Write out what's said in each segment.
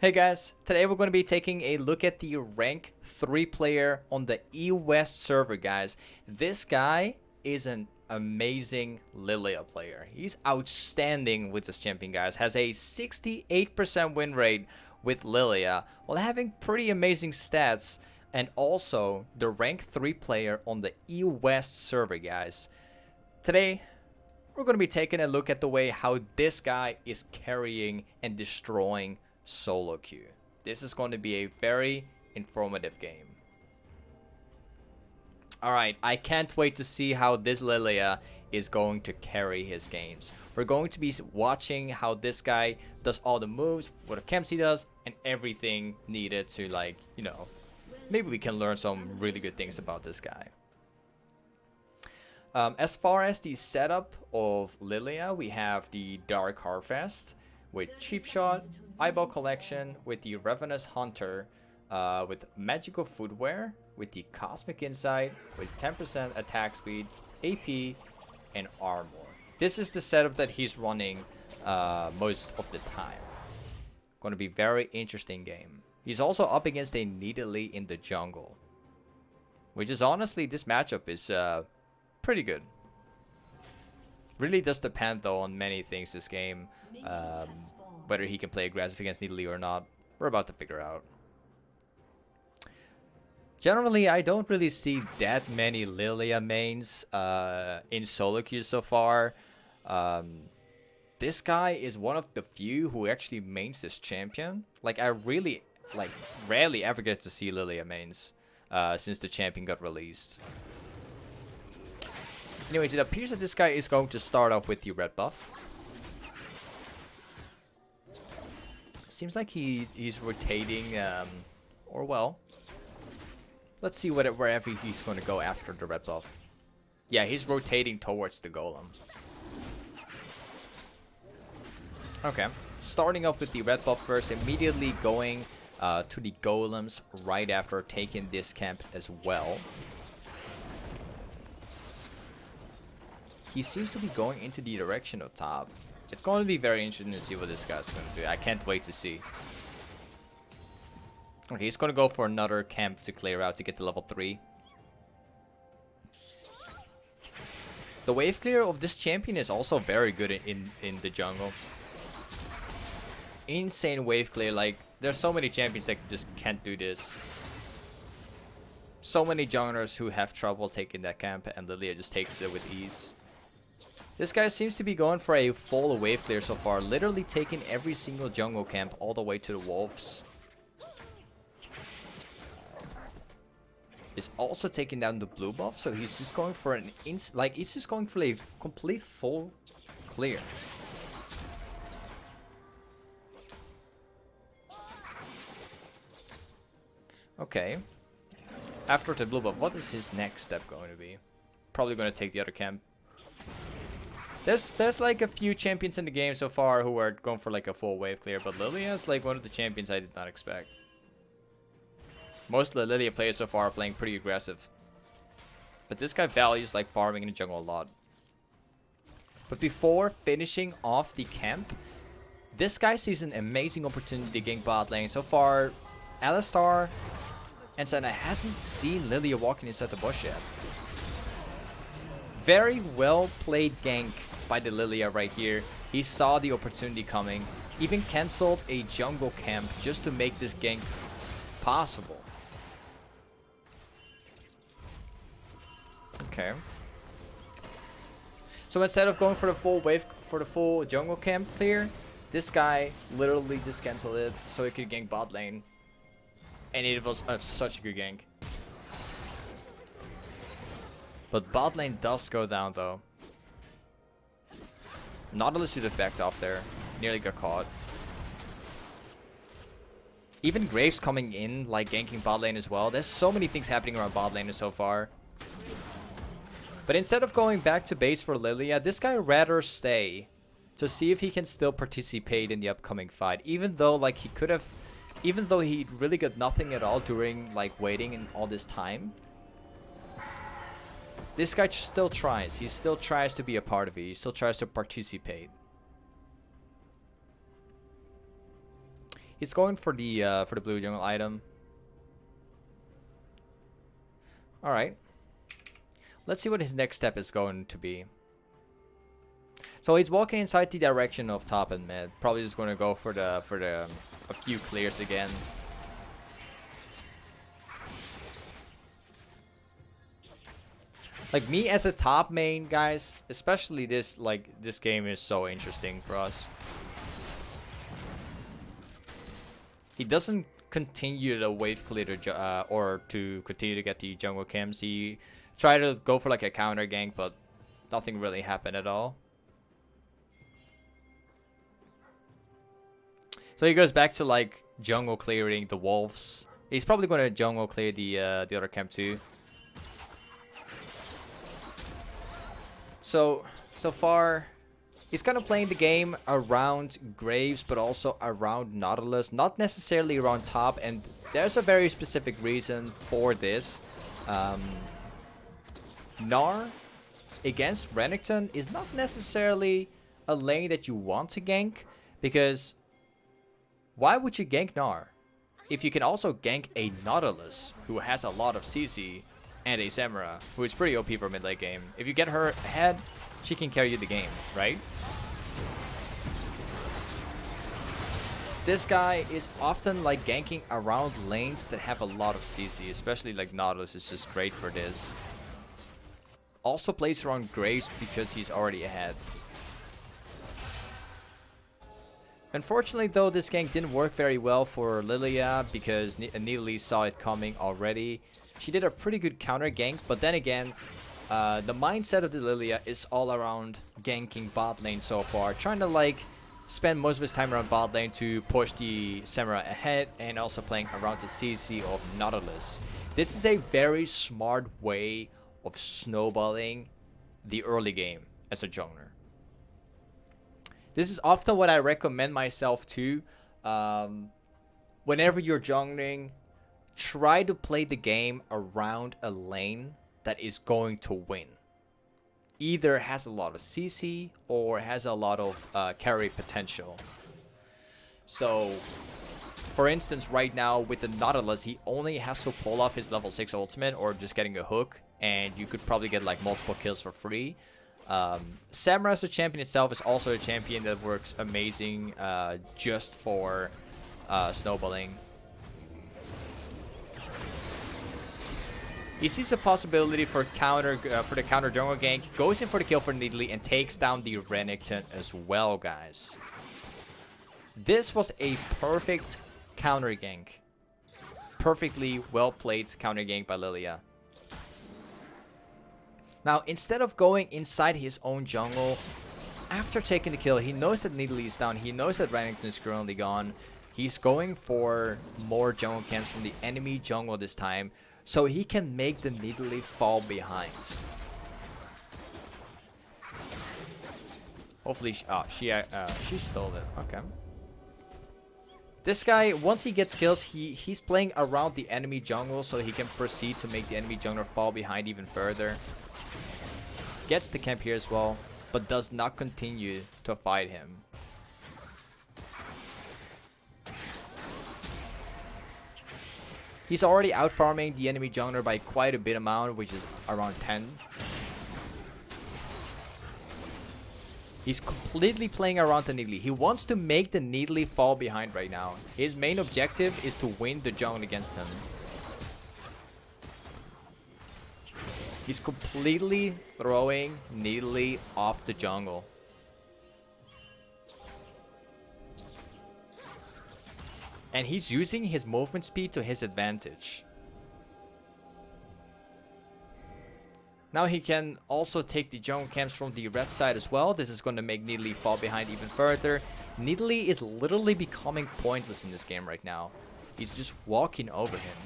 Hey guys, today we're going to be taking a look at the rank 3 player on the E-West server, guys. This guy is an amazing Lillia player. He's outstanding with this champion, guys. Has a 68% win rate with Lillia while having pretty amazing stats, and also the rank 3 player on the E-West server, guys. Today we're going to be taking a look at the way how this guy is carrying and destroying solo queue. This is going to be a very informative game. Alright, I can't wait to see how this Lillia is going to carry his games. We're going to be watching how this guy does all the moves, what camps he does, and everything needed to, like, you know, maybe we can learn some really good things about this guy. As far as the setup of Lillia, we have the Dark Harvest with Cheap Shot, Eyeball Collection, with the Ravenous Hunter, with Magical Footwear, with the Cosmic Insight, with 10% attack speed, AP, and armor. This is the setup that he's running most of the time. Going to be very interesting game. He's also up against a Nidalee in the jungle, which is honestly, this matchup is pretty good. Really does depend though on many things this game. Whether he can play aggressive against Nidalee or not, we're about to figure out. Generally, I don't really see that many Lillia mains in solo queue so far. This guy is one of the few who actually mains this champion. Like, I really, like, rarely ever get to see Lillia mains since the champion got released. Anyways, it appears that this guy is going to start off with the red buff. Seems like he's rotating, or well, let's see wherever he's going to go after the red buff. Yeah, he's rotating towards the golem. Okay, starting off with the red buff first, immediately going to the golems right after taking this camp as well. He seems to be going into the direction of top. It's going to be very interesting to see what this guy's going to do. I can't wait to see. Okay, he's going to go for another camp to clear out to get to level 3. The wave clear of this champion is also very good in the jungle. Insane wave clear. Like, there's so many champions that just can't do this. So many junglers who have trouble taking that camp, and Lillia just takes it with ease. This guy seems to be going for a full wave clear so far, literally taking every single jungle camp all the way to the wolves. Is also taking down the blue buff, so he's just going for an he's just going for a complete full clear. Okay. After the blue buff, what is his next step going to be? Probably going to take the other camp. There's like a few champions in the game so far who are going for like a full wave clear, but Lillia is like one of the champions I did not expect. Most of the Lillia players so far are playing pretty aggressive, but this guy values like farming in the jungle a lot. But before finishing off the camp, this guy sees an amazing opportunity to gank bot lane. So far, Alistar and Senna hasn't seen Lillia walking inside the bush yet. Very well played gank by the Lillia right here. He saw the opportunity coming, even cancelled a jungle camp just to make this gank possible. Okay. So instead of going for the full wave, for the full jungle camp clear, this guy literally just cancelled it so he could gank bot lane. And it was such a good gank. But bot lane does go down though. Nautilus should have backed off there. Nearly got caught. Even Graves coming in, like ganking bot lane as well. There's so many things happening around bot lane so far. But instead of going back to base for Lillia, this guy rather stay to see if he can still participate in the upcoming fight. Even though like he could have, even though he really got nothing at all during like waiting and all this time. This guy still tries. He still tries to be a part of it. He still tries to participate. He's going for the blue jungle item. All right. Let's see what his next step is going to be. So he's walking inside the direction of top and mid. Probably just going to go for the a few clears again. Like me as a top main, guys, especially this game is so interesting for us. He doesn't continue to wave clear to, or to continue to get the jungle camps. He tried to go for like a counter gank, but nothing really happened at all. So he goes back to like jungle clearing the wolves. He's probably going to jungle clear the other camp too. So far, he's kind of playing the game around Graves, but also around Nautilus, not necessarily around top, and there's a very specific reason for this. Gnar against Renekton is not necessarily a lane that you want to gank, because why would you gank Gnar if you can also gank a Nautilus who has a lot of CC and a Samura who is pretty OP for mid late game? If you get her ahead, she can carry you the game, right? This guy is often like ganking around lanes that have a lot of CC, especially like Nautilus is just great for this. Also plays around Graves because he's already ahead. Unfortunately though, this gank didn't work very well for Lillia because Nidalee saw it coming already. She did a pretty good counter gank, but then again, the mindset of the Lillia is all around ganking bot lane so far, trying to like spend most of his time around bot lane to push the Samurai ahead, and also playing around the CC of Nautilus. This is a very smart way of snowballing the early game as a jungler. This is often what I recommend myself to. Whenever you're jungling, try to play the game around a lane that is going to win. Either has a lot of CC or has a lot of carry potential. So, for instance, right now with the Nautilus, he only has to pull off his level 6 ultimate or just getting a hook, and you could probably get like multiple kills for free. Samurai as a champion itself is also a champion that works amazing just for snowballing. He sees a possibility for the counter jungle gank, goes in for the kill for Nidalee, and takes down the Renekton as well, guys. This was a perfect counter gank. Perfectly well played counter gank by Lillia. Now, instead of going inside his own jungle, after taking the kill, he knows that Nidalee is down. He knows that Renekton is currently gone. He's going for more jungle camps from the enemy jungle this time, so he can make the Nidalee fall behind. Hopefully, she stole it. Okay. This guy, once he gets kills, he's playing around the enemy jungle, so he can proceed to make the enemy jungler fall behind even further. Gets the camp here as well, but does not continue to fight him. He's already out farming the enemy jungler by quite a bit amount, which is around 10. He's completely playing around the Nidalee. He wants to make the Nidalee fall behind right now. His main objective is to win the jungle against him. He's completely throwing Nidalee off the jungle. And he's using his movement speed to his advantage. Now he can also take the jungle camps from the red side as well. This is going to make Nidalee fall behind even further. Nidalee is literally becoming pointless in this game right now. He's just walking over him.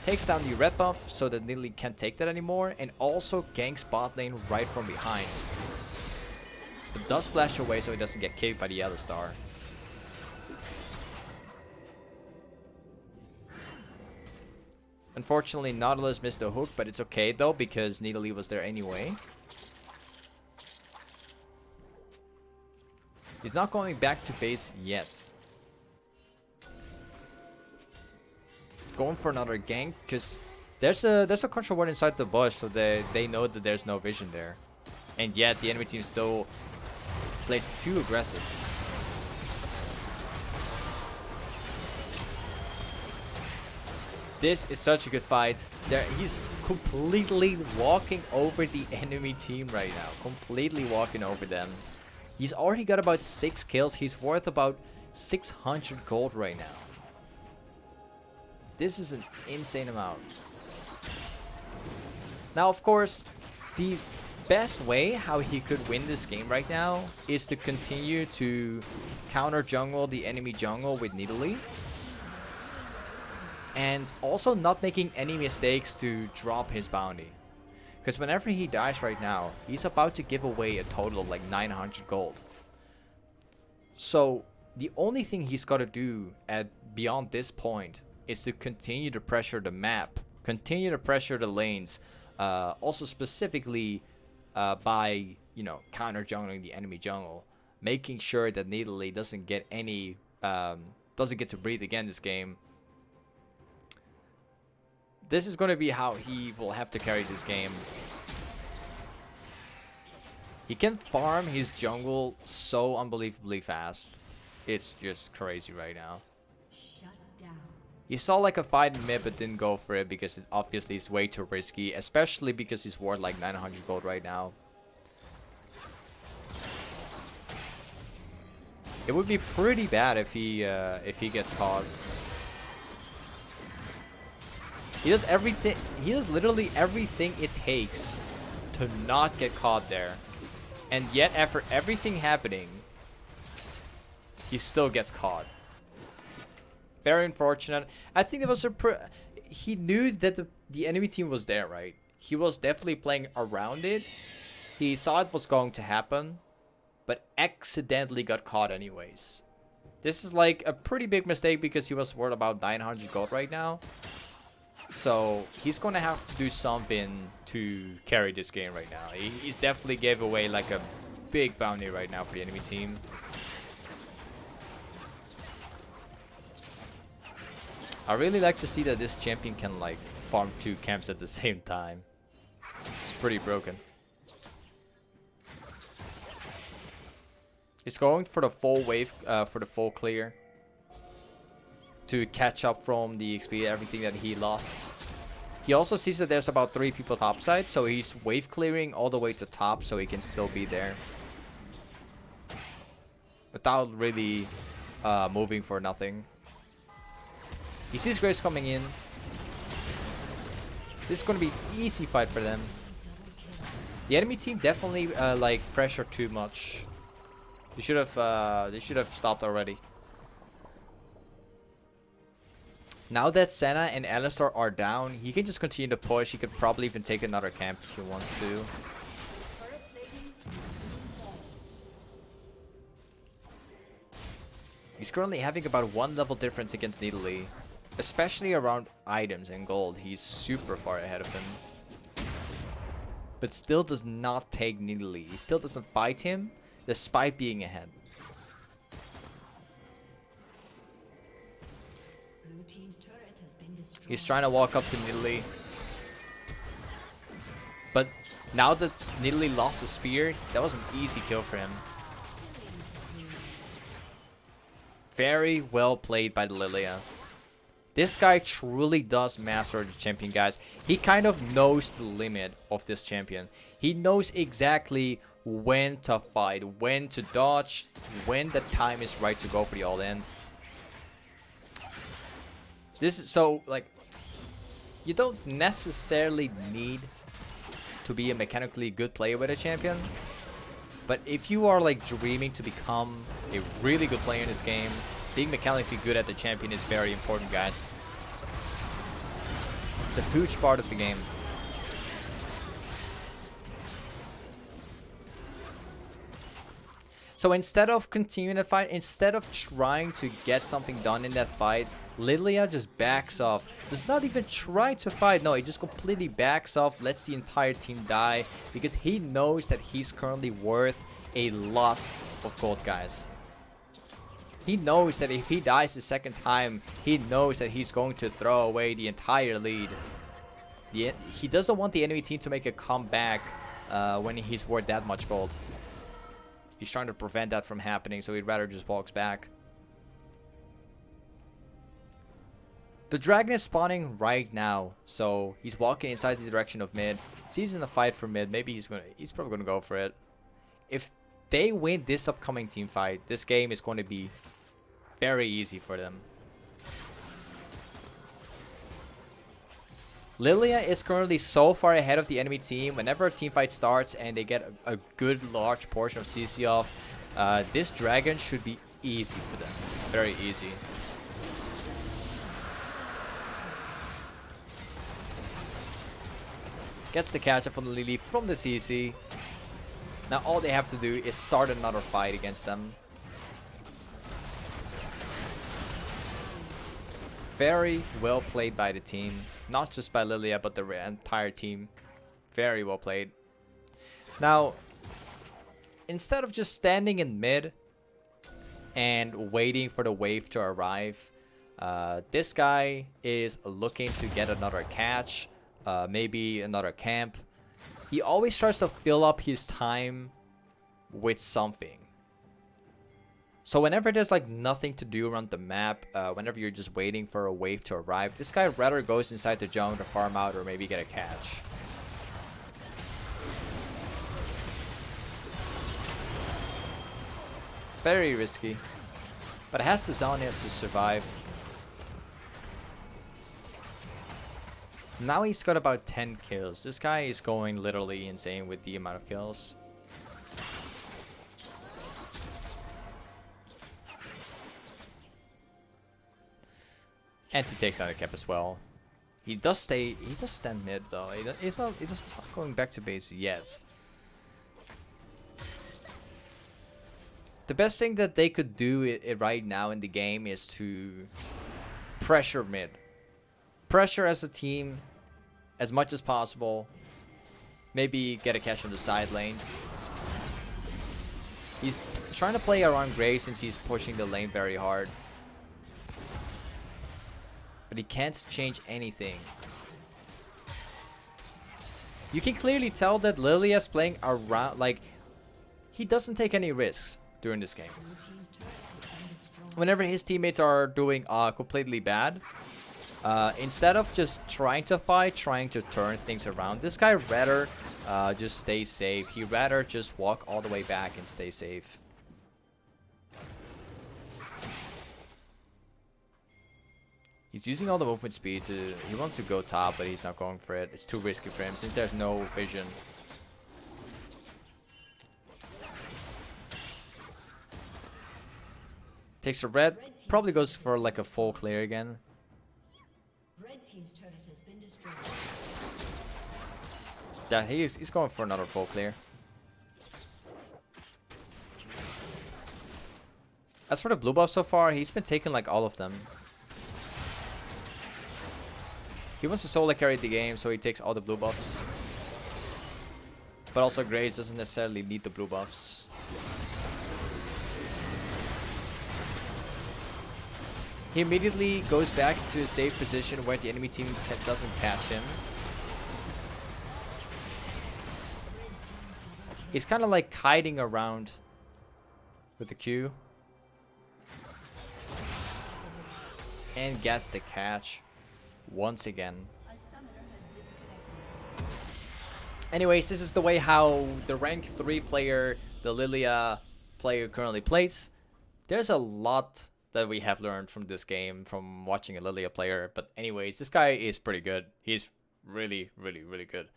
Takes down the red buff so that Nidalee can't take that anymore, and also ganks bot lane right from behind. But does flash away so he doesn't get kicked by the yellow star. Unfortunately, Nautilus missed the hook, but it's okay though because Nidalee was there anyway. He's not going back to base yet. Going for another gank because there's a control ward inside the bush, so they know that there's no vision there. And yet the enemy team still plays too aggressive. This is such a good fight. He's completely walking over the enemy team right now. Completely walking over them. He's already got about 6 kills. He's worth about 600 gold right now. This is an insane amount. Now, of course, the best way how he could win this game right now is to continue to counter jungle the enemy jungle with Nidalee. And also not making any mistakes to drop his bounty. Because whenever he dies right now, he's about to give away a total of like 900 gold. So the only thing he's got to do at beyond this point is to continue to pressure the map, continue to pressure the lanes, also specifically by, you know, counter jungling the enemy jungle, making sure that Nidalee doesn't get any, doesn't get to breathe again this game. This is going to be how he will have to carry this game. He can farm his jungle so unbelievably fast. It's just crazy right now. He saw like a fight in mid but didn't go for it because it obviously is way too risky. Especially because he's worth like 900 gold right now. It would be pretty bad if he gets caught. He does everything. He does literally everything it takes to not get caught there, and yet after everything happening, he still gets caught. Very unfortunate. I think it was he knew that the enemy team was there, right? He was definitely playing around it. He saw it was going to happen, but accidentally got caught anyways. This is like a pretty big mistake because he was worth about 900 gold right now. So he's going to have to do something to carry this game right now. He's definitely gave away like a big bounty right now for the enemy team. I really like to see that this champion can like farm 2 camps at the same time. It's pretty broken. He's going for the full wave, for the full clear, to catch up from the XP, everything that he lost. He also sees that there's about 3 people topside, so he's wave clearing all the way to top so he can still be there. Without really moving for nothing. He sees Grace coming in. This is going to be an easy fight for them. The enemy team definitely like pressure too much. They should have stopped already. Now that Senna and Alistar are down, he can just continue to push. He could probably even take another camp if he wants to. He's currently having about 1 level difference against Nidalee. Especially around items and gold. He's super far ahead of him. But still does not take Nidalee. He still doesn't fight him despite being ahead. He's trying to walk up to Nidalee. But now that Nidalee lost his spear, that was an easy kill for him. Very well played by the Lillia. This guy truly does master the champion, guys. He kind of knows the limit of this champion. He knows exactly when to fight, when to dodge, when the time is right to go for the all-in. This is so, like, you don't necessarily need to be a mechanically good player with a champion. But if you are like dreaming to become a really good player in this game, being mechanically good at the champion is very important, guys. It's a huge part of the game. So instead of continuing the fight, instead of trying to get something done in that fight, Lillia just backs off. Does not even try to fight. No, he just completely backs off, lets the entire team die, because he knows that he's currently worth a lot of gold, guys. He knows that if he dies the second time, he knows that he's going to throw away the entire lead. He doesn't want the enemy team to make a comeback when he's worth that much gold. He's trying to prevent that from happening, so he'd rather just walks back. The dragon is spawning right now, so he's walking inside the direction of mid. Sees in a fight for mid. Maybe he's probably gonna go for it. If they win this upcoming team fight, this game is going to be very easy for them. Lillia is currently so far ahead of the enemy team. Whenever a team fight starts and they get a good large portion of CC off, this dragon should be easy for them. Very easy. Gets the catch up from the Lily from the CC. Now all they have to do is start another fight against them. Very well played by the team. Not just by Lillia, but the entire team. Very well played. Now, instead of just standing in mid and waiting for the wave to arrive, this guy is looking to get another catch, maybe another camp. He always tries to fill up his time with something. So whenever there's like nothing to do around the map, whenever you're just waiting for a wave to arrive, this guy rather goes inside the jungle to farm out or maybe get a catch. Very risky. But it has the Zonias to survive. Now he's got about 10 kills. This guy is going literally insane with the amount of kills. And he takes down the cap as well. He does stand mid though. He's not going back to base yet. The best thing that they could do right now in the game is to pressure mid. Pressure as a team as much as possible. Maybe get a catch on the side lanes. He's trying to play around Gray since he's pushing the lane very hard. But he can't change anything. You can clearly tell that Lillia's playing around, like, he doesn't take any risks during this game. Whenever his teammates are doing completely bad, instead of just trying to fight, trying to turn things around, this guy rather just stay safe. He rather just walk all the way back and stay safe. He's using all the movement speed to... He wants to go top, but he's not going for it. It's too risky for him since there's no vision. Takes a red. Probably goes for like a full clear again. Red team's turret has been destroyed. Yeah, he's going for another full clear. As for the blue buff so far, he's been taking like all of them. He wants to solo carry the game, so he takes all the blue buffs. But also Graves doesn't necessarily need the blue buffs. He immediately goes back to a safe position where the enemy team doesn't catch him. He's kind of like hiding around with the Q. And gets the catch. Once again. Anyways, this is the way how the rank 3 player, the Lillia player currently plays. There's a lot that we have learned from this game, from watching a Lillia player. But anyways, this guy is pretty good. He's really, really, really good.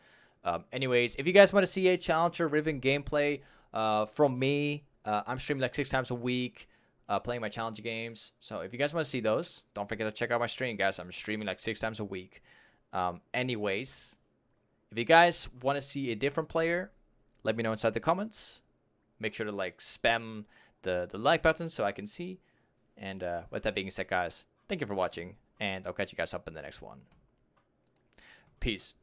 Anyways, if you guys want to see a Challenger Ribbon gameplay from me, I'm streaming like 6 times a week. Playing my Challenger games. So if you guys want to see those, don't forget to check out my stream, guys. I'm streaming like 6 times a week. Anyways, if you guys want to see a different player, let me know inside the comments. Make sure to like spam the like button so I can see. And with that being said, guys, thank you for watching, and I'll catch you guys up in the next one. Peace.